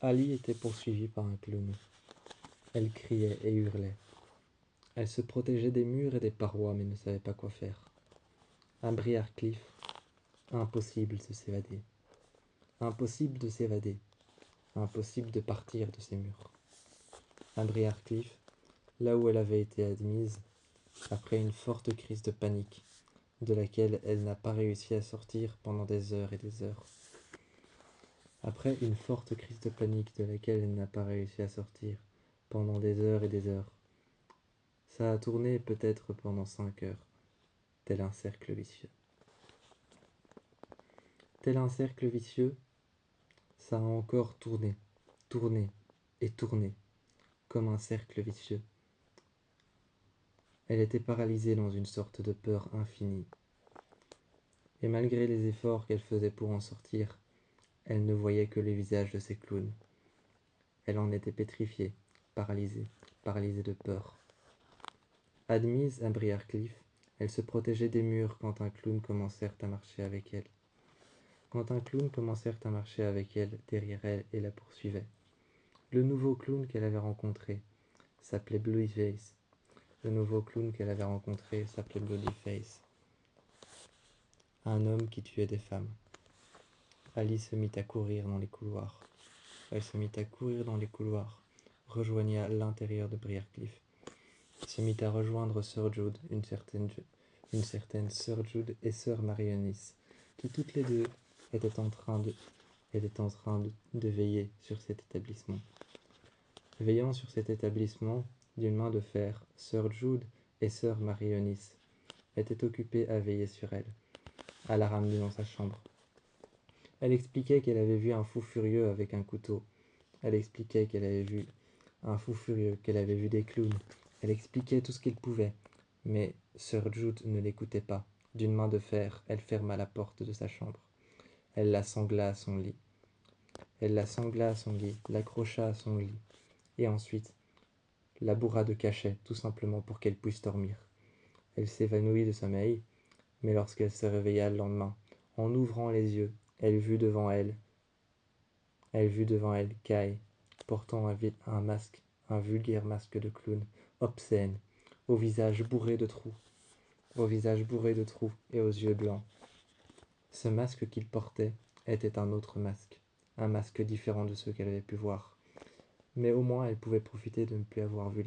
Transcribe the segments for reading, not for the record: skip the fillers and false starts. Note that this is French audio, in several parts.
Ali était poursuivie par un clown. Elle criait et hurlait. Elle se protégeait des murs et des parois, mais ne savait pas quoi faire. À Briarcliff, impossible de s'évader. Impossible de s'évader. Impossible de partir de ces murs. À Briarcliff, là où elle avait été admise, après une forte crise de panique, de laquelle elle n'a pas réussi à sortir pendant des heures et des heures. Après une forte crise de panique de laquelle elle n'a pas réussi à sortir pendant des heures et des heures. Ça a tourné peut-être pendant 5 heures, tel un cercle vicieux. Tel un cercle vicieux, ça a encore tourné, tourné et tourné, comme un cercle vicieux. Elle était paralysée dans une sorte de peur infinie. Et malgré les efforts qu'elle faisait pour en sortir, elle ne voyait que les visages de ces clowns. Elle en était pétrifiée, paralysée, paralysée de peur. Admise à Briarcliff, elle se protégeait des murs quand un clown commençèrent à marcher avec elle. Quand un clown commençèrent à marcher avec elle derrière elle et la poursuivait. Le nouveau clown qu'elle avait rencontré s'appelait Blueface. Le nouveau clown qu'elle avait rencontré s'appelait Bloodyface. Un homme qui tuait des femmes. Ali se mit à courir dans les couloirs. Elle se mit à courir dans les couloirs, rejoigna l'intérieur de Briarcliff, se mit à rejoindre Sir Jude, une certaine Sir Jude et Sir Marionis, qui toutes les deux étaient en train de veiller sur cet établissement. Veillant sur cet établissement d'une main de fer, Sir Jude et Sir Marionis étaient occupés à veiller sur elle, à la ramener dans sa chambre. Elle expliquait qu'elle avait vu un fou furieux avec un couteau. Elle expliquait qu'elle avait vu un fou furieux, qu'elle avait vu des clowns. Elle expliquait tout ce qu'il pouvait, mais Sir Jude ne l'écoutait pas. D'une main de fer, elle ferma la porte de sa chambre. Elle la sangla à son lit. Elle la sangla à son lit, l'accrocha à son lit, et ensuite la bourra de cachets, tout simplement pour qu'elle puisse dormir. Elle s'évanouit de sommeil, mais lorsqu'elle se réveilla le lendemain, en ouvrant les yeux, elle vit devant elle Kai, portant un masque, un vulgaire masque de clown, obscène, au visage bourré de trous, et aux yeux blancs. Ce masque qu'il portait était un autre masque, un masque différent de ceux qu'elle avait pu voir. Mais au moins elle pouvait profiter de ne plus avoir vu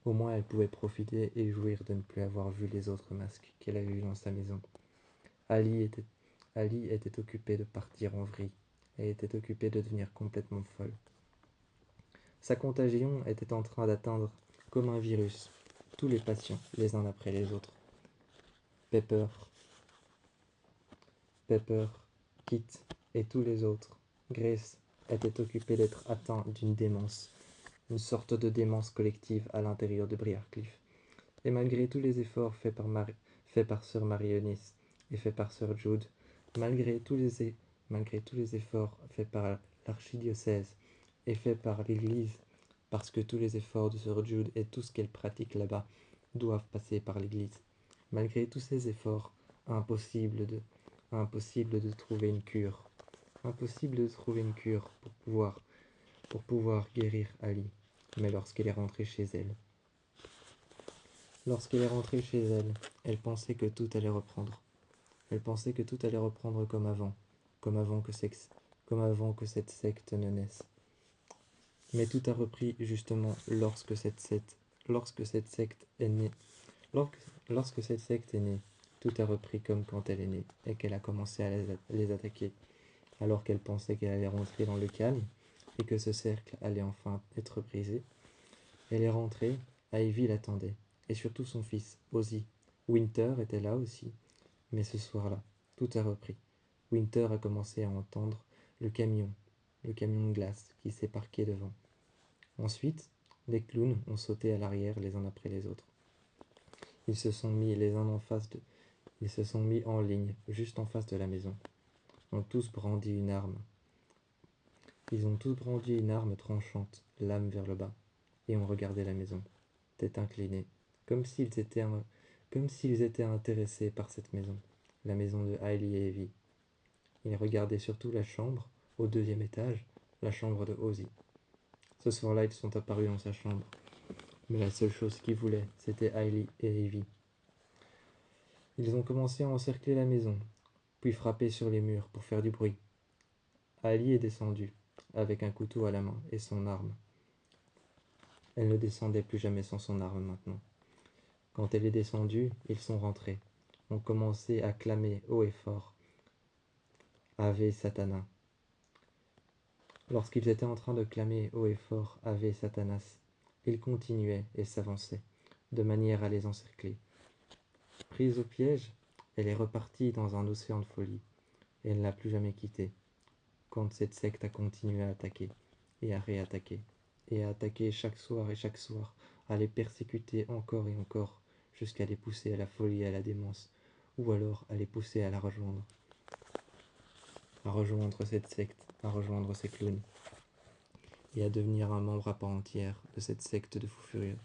Au moins elle pouvait profiter et jouir de ne plus avoir vu les autres masques qu'elle avait vus dans sa maison. Ali était occupée de partir en vrille. Elle était occupée de devenir complètement folle. Sa contagion était en train d'atteindre, comme un virus, tous les patients, les uns après les autres. Pepper, Kit et tous les autres. Grace était occupée d'être atteint d'une démence, une sorte de démence collective à l'intérieur de Briarcliff. Et malgré tous les efforts faits par Sir Marionis et faits par Sir Jude, malgré tous les efforts faits par l'archidiocèse et faits par l'Église, parce que tous les efforts de Sir Jude et tout ce qu'elle pratique là-bas doivent passer par l'Église. Malgré tous ces efforts, impossible de trouver une cure. Impossible de trouver une cure pour pouvoir guérir Ali. Mais lorsqu'elle est rentrée chez elle, elle pensait que tout allait reprendre. Elle pensait que tout allait reprendre comme avant que cette secte ne naisse. Mais tout a repris justement lorsque cette secte est née. Lorsque cette secte est née, tout a repris comme quand elle est née et qu'elle a commencé à les attaquer, alors qu'elle pensait qu'elle allait rentrer dans le calme et que ce cercle allait enfin être brisé. Elle est rentrée, Ivy l'attendait, et surtout son fils, Ozzy. Winter était là aussi, mais ce soir-là, tout a repris. Winter a commencé à entendre le camion de glace qui s'est parqué devant. Ensuite, les clowns ont sauté à l'arrière les uns après les autres. Ils se sont mis en ligne, juste en face de la maison. Ils ont tous brandi une arme. Ils ont tous brandi une arme tranchante, lame vers le bas, et ont regardé la maison, tête inclinée, comme s'ils étaient intéressés par cette maison, la maison de Hailey et Evie. Ils regardaient surtout la chambre, au 2e étage, la chambre de Ozzy. Ce soir-là, ils sont apparus dans sa chambre. Mais la seule chose qu'ils voulaient, c'était Hailey et Evie. Ils ont commencé à encercler la maison, puis frapper sur les murs pour faire du bruit. Hailey est descendue, avec un couteau à la main et son arme. Elle ne descendait plus jamais sans son arme maintenant. Quand elle est descendue, ils sont rentrés, ont commencé à clamer haut et fort « Ave Satanas ». Lorsqu'ils étaient en train de clamer haut et fort « Ave Satanas », ils continuaient et s'avançaient, de manière à les encercler. Prise au piège, elle est repartie dans un océan de folie, et elle ne l'a plus jamais quitté, quand cette secte a continué à attaquer, et à réattaquer, et à attaquer chaque soir, à les persécuter encore et encore, jusqu'à les pousser à la folie et à la démence, ou alors à les pousser à la rejoindre cette secte, à rejoindre ces clowns, et à devenir un membre à part entière de cette secte de fous furieux.